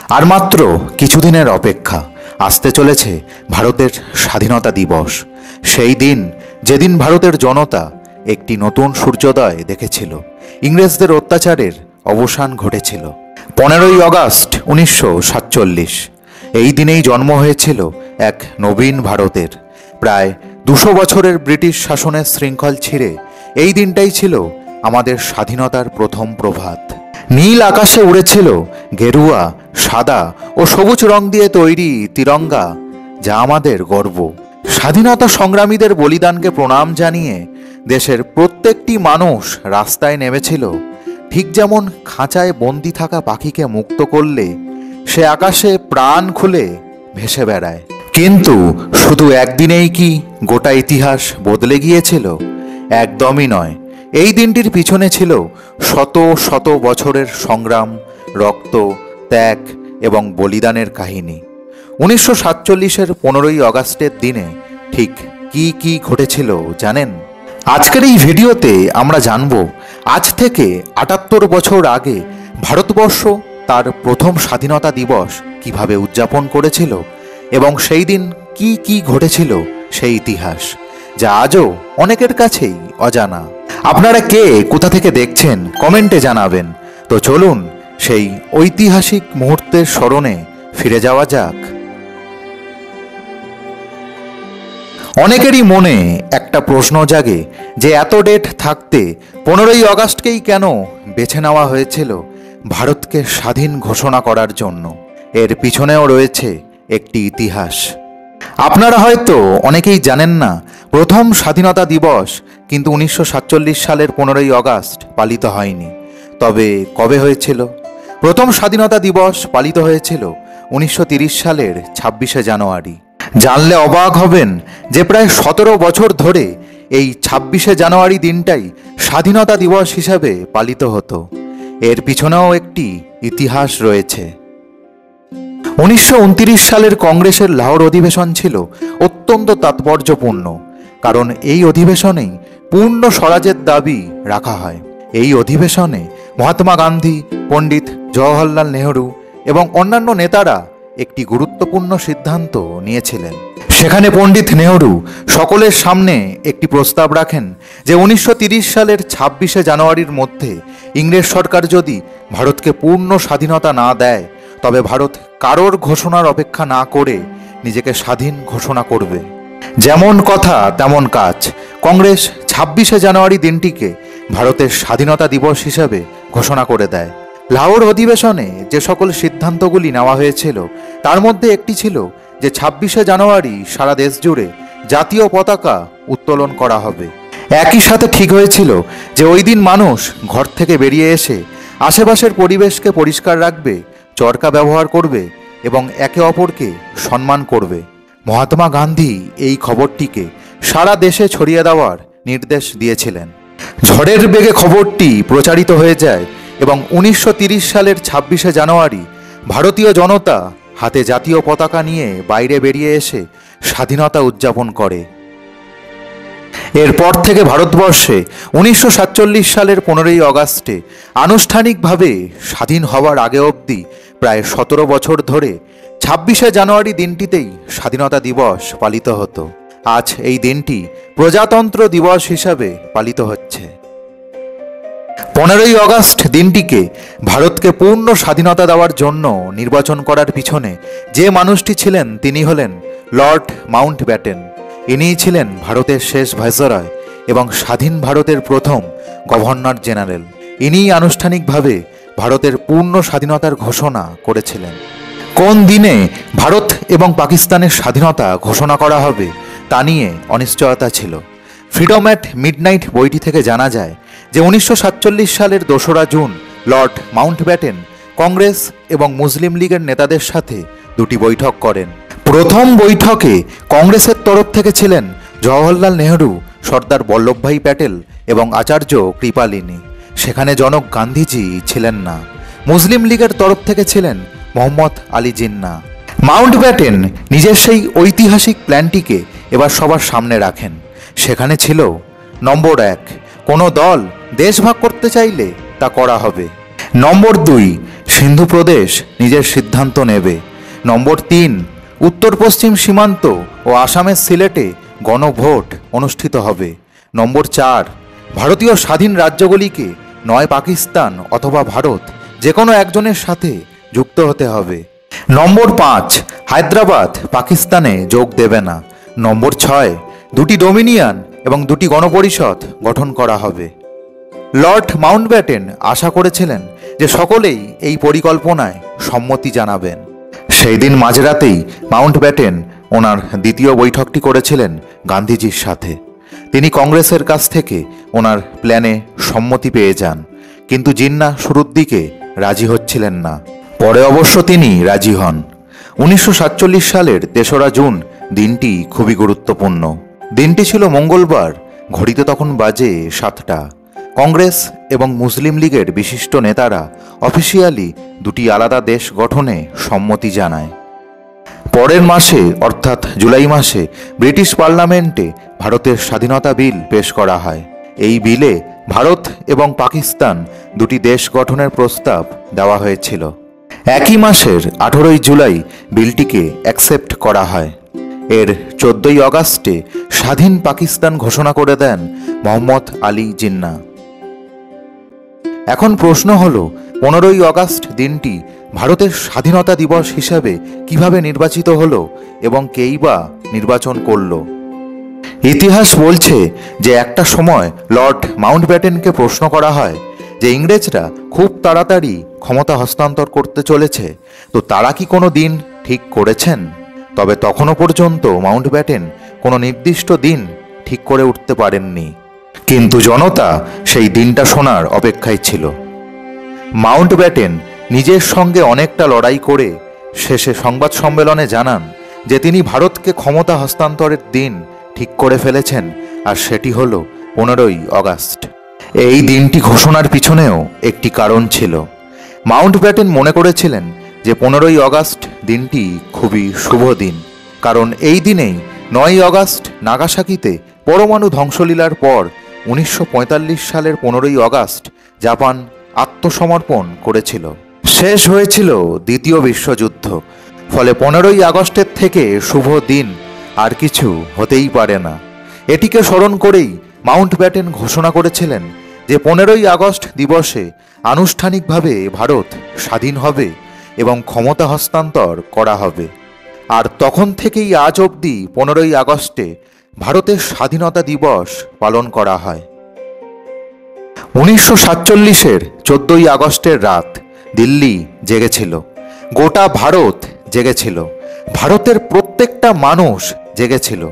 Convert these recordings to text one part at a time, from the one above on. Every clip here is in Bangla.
আর মাত্র কিছুদিনের অপেক্ষা, আসতে চলেছে ভারতের স্বাধীনতা দিবস। সেই দিন যেদিন ভারতের জনতা একটি নতুন সূর্যোদয় দেখেছিল, ইংরেজদের অত্যাচারের অবসান ঘটেছিল। 15ই আগস্ট 1947। এই দিনেই জন্ম হয়েছিল এক নবীন ভারতের। প্রায় 200 বছরের ব্রিটিশ শাসনের শৃঙ্খল ছিঁড়ে এই দিনটাই ছিল আমাদের স্বাধীনতার প্রথম প্রভাত। নীল আকাশে উড়েছিল গেরুয়া, সাদা ও সবুজ রং দিয়ে তৈরি তিরঙ্গা, যা আমাদের গর্ব। স্বাধীনতা সংগ্রামীদের বলিদানকে প্রণাম জানিয়ে দেশের প্রত্যেকটি মানুষ রাস্তায় নেমেছিল। ঠিক যেমন খাঁচায় বন্দি থাকা পাখিকে মুক্ত করলে সে আকাশে প্রাণ খুলে ভেসে বেড়ায়। কিন্তু শুধু একদিনেই কি গোটা ইতিহাস বদলে গিয়েছিল? একদমই নয়। এই দিনটির পিছনে ছিল শত শত বছরের সংগ্রাম, রক্ত, ত্যাগ এবং বলিদানের কাহিনী। 1947-এর 15ই আগস্টের দিনে ঠিক কি কি ঘটেছিল জানেন? আজকের এই ভিডিওতে আমরা জানব আজ থেকে 78 বছর আগে ভারতবর্ষ তার প্রথম স্বাধীনতা দিবস কিভাবে উদযাপন করেছিল এবং সেই দিন কি কি ঘটেছিল সেই ইতিহাস, যা আজও অনেকের কাছেই অজানা। আপনারা কে কোথা থেকে দেখছেন কমেন্টে জানাবেন। তো চলুন সেই ঐতিহাসিক মুহূর্তের স্মরণে ফিরে যাওয়া যাক। অনেকেরই মনে একটা প্রশ্ন জাগে যে এত ডেট থাকতে 15ই আগস্টকেই কেন বেছে নেওয়া হয়েছিল ভারতকে স্বাধীন ঘোষণা করার জন্য। এর পিছনেও রয়েছে একটি ইতিহাস। আপনারা হয়তো অনেকেই জানেন না, প্রথম স্বাধীনতা দিবস কিন্তু 1947 সালের 15ই আগস্ট পালিত হয়নি। তবে কবে হয়েছিল? প্রথম স্বাধীনতা দিবস পালিত হয়েছিল 1930 সালের 26শে জানুয়ারি। জানলে অবাক হবেন যে প্রায় 17 বছর ধরে এই 26শে জানুয়ারি দিনটাই স্বাধীনতা দিবস হিসাবে পালিত হতো। এর পিছনেও একটি ইতিহাস রয়েছে। 1929 সালের কংগ্রেসের লাহোর অধিবেশন ছিল অত্যন্ত তাৎপর্যপূর্ণ, কারণ এই অধিবেশনেই পূর্ণ স্বরাজের দাবি রাখা হয়। এই অধিবেশনে মহাত্মা গান্ধী, পণ্ডিত জওহরলাল নেহরু এবং অন্যান্য নেতারা একটি গুরুত্বপূর্ণ সিদ্ধান্ত নিয়েছিলেন। সেখানে পণ্ডিত নেহরু সকলের সামনে একটি প্রস্তাব রাখেন যে 1930 সালের 26শে জানুয়ারির মধ্যে ইংরেজ সরকার যদি ভারতকে পূর্ণ স্বাধীনতা না দেয়, তবে ভারত কারোর ঘোষণার অপেক্ষা না করে নিজেকে স্বাধীন ঘোষণা করবে। যেমন কথা তেমন কাজ। কংগ্রেস 26শে জানুয়ারি দিনটিকে ভারতের স্বাধীনতা দিবস হিসাবে ঘোষণা করে দেয়। লাহোর অধিবেশনে যে সকল সিদ্ধান্তগুলি নেওয়া হয়েছিল তার মধ্যে একটি ছিল যে 26শে জানুয়ারি সারা দেশ জুড়ে জাতীয় পতাকা উত্তোলন করা হবে। একই সাথে ঠিক হয়েছিল যে ওই দিন মানুষ ঘর থেকে বেরিয়ে এসে আশেপাশের পরিবেশকে পরিষ্কার রাখবে, চরকা ব্যবহার করবে এবং একে অপরকে সম্মান করবে। মহাত্মা গান্ধী এই খবরটিকে সারা দেশে ছড়িয়ে দেওয়ার নির্দেশ দিয়েছিলেন। ঝড়ের বেগে খবরটি প্রচারিত হয়ে যায় এবং 1930 সালের 26শে জানুয়ারি ভারতীয় জনতা হাতে জাতীয় পতাকা নিয়ে বাইরে বেরিয়ে এসে স্বাধীনতা উদযাপন করে। এরপর থেকে ভারতবর্ষে 1947 সালের 15ই আগস্টে আনুষ্ঠানিকভাবে স্বাধীন হওয়ার আগে অবধি প্রায় 17 বছর ধরে 26শে জানুয়ারি দিনটিতেই স্বাধীনতা দিবস পালিত হতো। আজ এই দিনটি প্রজাতন্ত্র দিবস হিসাবে পালিত হচ্ছে। 15ই আগস্ট দিনটিকে ভারতকে পূর্ণ স্বাধীনতা দেওয়ার জন্য নির্বাচন করার পিছনে যে মানুষটি ছিলেন তিনি হলেন লর্ড মাউন্টব্যাটেন। ইনিই ছিলেন ভারতের শেষ ভাইসরয় এবং স্বাধীন ভারতের প্রথম গভর্নর জেনারেল। ইনিই আনুষ্ঠানিকভাবে ভারতের পূর্ণ স্বাধীনতার ঘোষণা করেছিলেন। কোন দিনে ভারত এবং পাকিস্তানের স্বাধীনতা ঘোষণা করা হবে তা নিয়ে অনিশ্চয়তা ছিল। ফ্রিডম অ্যাট মিডনাইট বইটি থেকে জানা যায় যে 1947 সালের 2রা জুন লর্ড মাউন্টব্যাটেন কংগ্রেস এবং মুসলিম লীগের নেতাদের সাথে দুটি বৈঠক করেন। প্রথম বৈঠকে কংগ্রেসের তরফ থেকে ছিলেন জওহরলাল নেহরু, সর্দার বল্লভভাই প্যাটেল এবং আচার্য কৃপালিনী। সেখানে জনক গান্ধীজি ছিলেন না। মুসলিম লীগের তরফ থেকে ছিলেন মোহাম্মদ আলী জিন্না। মাউন্টব্যাটেন নিজের সেই ঐতিহাসিক প্ল্যানটিকে এবার সবার সামনে রাখেন। সেখানে ছিল নম্বর 1, কোনো দল দেশ ভাগ করতে চাইলে তা করা হবে। নম্বর 2, সিন্ধু প্রদেশ নিজের সিদ্ধান্ত নেবে। নম্বর 3, উত্তর পশ্চিম সীমান্ত ও আসামের সিলেটে গণভোট অনুষ্ঠিত হবে। নম্বর 4, ভারতীয় স্বাধীন রাজ্যগুলিকে নয় পাকিস্তান অথবা ভারত যে কোনো একজনের সাথে যুক্ত হতে হবে। নম্বর 5, হায়দ্রাবাদ পাকিস্তানে যোগ দেবে না। নম্বর 6, 2টি ডোমিনিয়ন এবং 2টি গণপরিষদ গঠন করা হবে। লর্ড মাউন্টব্যাটেন আশা করেছিলেন যে সকলেই এই পরিকল্পনায় সম্মতি জানাবেন। সেই দিন মাঝরাতেই মাউন্টব্যাটেন ওনার দ্বিতীয় বৈঠকটি করেছিলেন গান্ধীজির সাথে। তিনি কংগ্রেসের কাছ থেকে ওনার প্ল্যানে সম্মতি পেয়ে যান, কিন্তু জিন্নাহ শুরুর দিকে রাজি হচ্ছিলেন না। পরে অবশ্য তিনি রাজি হন। 1947 সালের 3রা জুন দিনটি খুবই গুরুত্বপূর্ণ। দিনটি ছিল মঙ্গলবার। ঘড়িতে তখন বাজে 7টা। কংগ্রেস এবং মুসলিম লীগের বিশিষ্ট নেতারা অফিসিয়ালি 2টি আলাদা দেশ গঠনে সম্মতি জানায়। পরের মাসে অর্থাৎ জুলাই মাসে ব্রিটিশ পার্লামেন্টে ভারতের স্বাধীনতা বিল পেশ করা হয়। এই বিলে ভারত এবং পাকিস্তান 2টি দেশ গঠনের প্রস্তাব দেওয়া হয়েছিল। একই মাসের 18 জুলাই বিলটিকে অ্যাকসেপ্ট করা হয়। এর 14 আগস্টে স্বাধীন পাকিস্তান ঘোষণা করে দেন মোহাম্মদ আলী জিন্নাহ। এখন প্রশ্ন হলো, 15 আগস্ট দিনটি ভারতের স্বাধীনতা দিবস হিসাবে কিভাবে নির্বাচিত হলো এবং কেই বা নির্বাচন করল? ইতিহাস বলছে যে একটা সময় লর্ড মাউন্টব্যাটেনকে প্রশ্ন করা হয় যে ইংরেজরা খুব তাড়াতাড়ি ক্ষমতা হস্তান্তর করতে চলেছে, তো তারা কি কোনো দিন ঠিক করেছেন? তবে তখনও পর্যন্ত মাউন্টব্যাটেন কোনো নির্দিষ্ট দিন ঠিক করে উঠতে পারেননি, কিন্তু জনতা সেই দিনটা শোনার অপেক্ষায় ছিল। মাউন্টব্যাটেন নিজের সঙ্গে অনেকটা লড়াই করে শেষে সংবাদ সম্মেলনে জানান যে তিনি ভারতকে ক্ষমতা হস্তান্তরের দিন ঠিক করে ফেলেছেন, আর সেটি হলো 15 আগস্ট। এই দিনটি ঘোষণার পিছনেও একটি কারণ ছিল। মাউন্টব্যাটেন মনে করেছিলেন যে 15 আগস্ট দিনটি খুবই শুভ দিন, কারণ এই দিনেই 9 আগস্ট নাগাসাকিতে পরমাণু ধ্বংসলীলার পর 1945 সালের 15 আগস্ট জাপান আত্মসমর্পণ করেছিল। শেষ হয়েছিল দ্বিতীয় বিশ্বযুদ্ধ। ফলে 15 আগস্টের থেকে শুভ দিন আর কিছু হতেই পারে না। এটিকে স্মরণ করেই মাউন্টব্যাটেন ঘোষণা করেছিলেন যে 15 আগস্ট দিবসে আনুষ্ঠানিকভাবে ভারত স্বাধীন হবে এবং ক্ষমতা হস্তান্তর করা হবে। আর তখন থেকেই আজ অবধি 15 আগস্টে ভারতের স্বাধীনতা দিবস পালন করা হয়। 1947-এর 14 আগস্টের রাত দিল্লি জেগেছিল, গোটা ভারত জেগেছিল, ভারতের প্রত্যেকটা মানুষ জেগেছিল,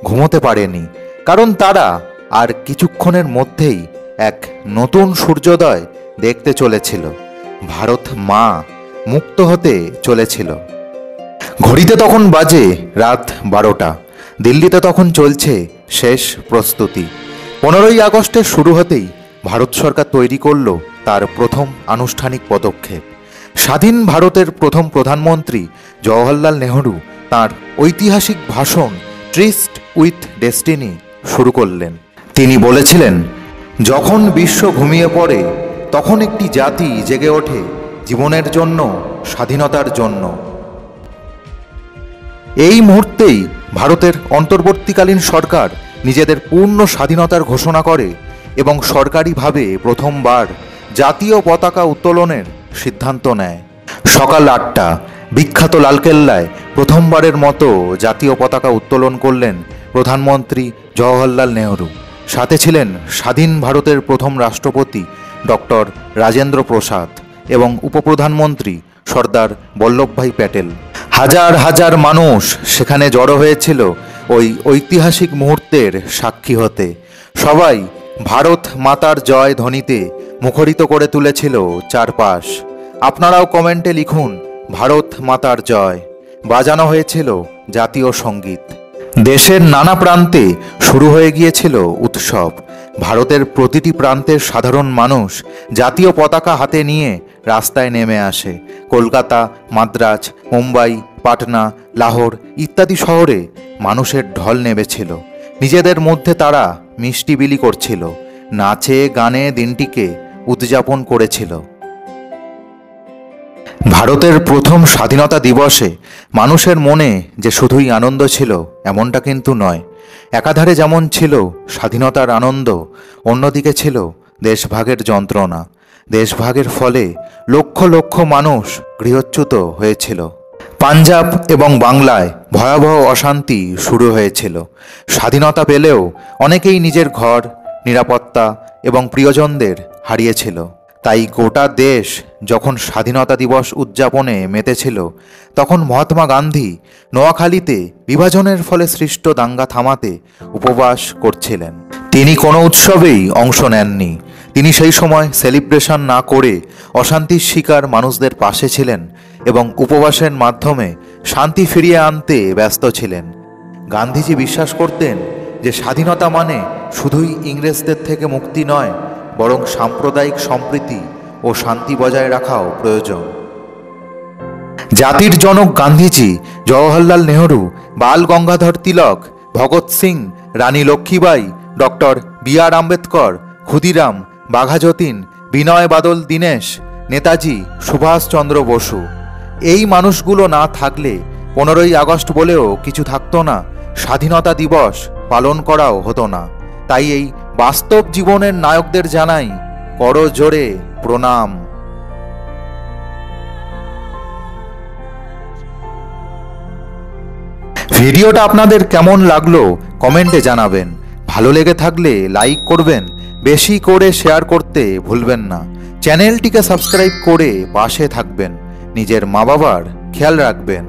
ঘুমোতে পারেনি, কারণ তারা আর কিছুক্ষণের মধ্যেই এক নতুন সূর্যোদয় দেখতে চলেছিল। ভারত মা মুক্ত হতে চলেছিল। ঘড়িতে তখন বাজে রাত 12টা। দিল্লিতে তখন চলছে শেষ প্রস্তুতি। 15 আগস্টের শুরু হতেই ভারত সরকার তৈরি করল তার প্রথম আনুষ্ঠানিক পদক্ষেপ। স্বাধীন ভারতের প্রথম প্রধানমন্ত্রী জওহরলাল নেহরু তাঁর ঐতিহাসিক ভাষণ ট্রিস্ট উইথ ডেস্টিনি শুরু করলেন। তিনি বলেছিলেন, যখন বিশ্ব ঘুমিয়ে পড়ে তখন একটি জাতি জেগে ওঠে জীবনের জন্য, স্বাধীনতার জন্য। এই মুহূর্তেই ভারতের অন্তর্বর্তীকালীন সরকার নিজেদের পূর্ণ স্বাধীনতার ঘোষণা করে এবং সরকারিভাবে প্রথমবার জাতীয় পতাকা উত্তোলনের সিদ্ধান্ত নেয়। সকাল 8টা বিখ্যাত লালকেল্লায় প্রথমবারের মতো জাতীয় পতাকা উত্তোলন করলেন প্রধানমন্ত্রী জওহরলাল নেহরু। সাথে ছিলেন স্বাধীন ভারতের প্রথম রাষ্ট্রপতি ডক্টর রাজেন্দ্র প্রসাদ এবং উপপ্রধানমন্ত্রী সর্দার বল্লভভাই প্যাটেল। হাজার হাজার মানুষ সেখানে জড়ো হয়েছিল ওই ঐতিহাসিক মুহূর্তের সাক্ষী হতে। সবাই ভারত মাতার জয় ধ্বনিতে মুখরিত করে তুলেছিল চারপাশ। আপনারাও কমেন্টে লিখুন ভারত মাতার জয়। বাজানো হয়েছিল জাতীয় সঙ্গীত। দেশের নানা প্রান্তে শুরু হয়ে গিয়েছিল উৎসব। ভারতের প্রতিটি প্রান্তের সাধারণ মানুষ জাতীয় পতাকা হাতে নিয়ে রাস্তায় নেমে আসে। কলকাতা, মাদ্রাজ, মুম্বাই, পাটনা, লাহোর ইত্যাদি শহরে মানুষের ঢল নেমেছিল। নিজেদের মধ্যে তারা মিষ্টি বিলি করছিল, নাচে গানে দিনটিকে উদযাপন করেছিল। ভারতের প্রথম স্বাধীনতা দিবসে মানুষের মনে যে শুধুই আনন্দ ছিল এমনটা কিন্তু নয়। একাধারে যেমন ছিল স্বাধীনতার আনন্দ, অন্যদিকে ছিল দেশভাগের যন্ত্রণা। দেশভাগের ফলে লক্ষ লক্ষ মানুষ গৃহচ্যুত হয়েছিল। পাঞ্জাব এবং বাংলায় ভয়াবহ অশান্তি শুরু হয়েছিল। স্বাধীনতা পেলেও অনেকেই নিজের ঘর, নিরাপত্তা এবং প্রিয়জনদের হারিয়েছিল। তাই গোটা দেশ যখন স্বাধীনতা দিবস উদযাপনে মেতেছিল, তখন মহাত্মা গান্ধী নোয়াখালীতে বিভাজনের ফলে সৃষ্ট দাঙ্গা থামাতে উপবাস করছিলেন। তিনি কোনো উৎসবেই অংশ নেননি। তিনি সেই সময় সেলিব্রেশন না করে অশান্তির শিকার মানুষদের পাশে ছিলেন এবং উপবাসের মাধ্যমে শান্তি ফিরিয়ে আনতে ব্যস্ত ছিলেন। গান্ধীজি বিশ্বাস করতেন যে স্বাধীনতা মানে শুধুই ইংরেজদের থেকে মুক্তি নয়, বরং সাম্প্রদায়িক সম্প্রীতি ও শান্তি বজায় রাখাও প্রয়োজন। জাতির জনক গান্ধীজি, জওহরলাল নেহরু, বাল গঙ্গাধর তিলক, ভগৎ সিং, রানী লক্ষ্মীবাই, ডক্টর বি.আর. আম্বেদকর, ক্ষুদিরাম, বাঘা যতীন, বিনয় বাদল দীনেশ, নেতাজি সুভাষচন্দ্র বসু, এই মানুষগুলো না থাকলে 15ই আগস্ট বলেও কিছু থাকতো না, স্বাধীনতা দিবস পালন করাও হতো না। তাই এই বাস্তব জীবনের নায়কদের জানাই করজোড়ে প্রণাম। ভিডিওটা আপনাদের কেমন লাগলো কমেন্টে জানাবেন। ভালো লেগে থাকলে লাইক করবেন, বেশি করে শেয়ার করতে ভুলবেন না। চ্যানেলটিকে সাবস্ক্রাইব করে পাশে থাকবেন। নিজের মা বাবার খেয়াল রাখবেন।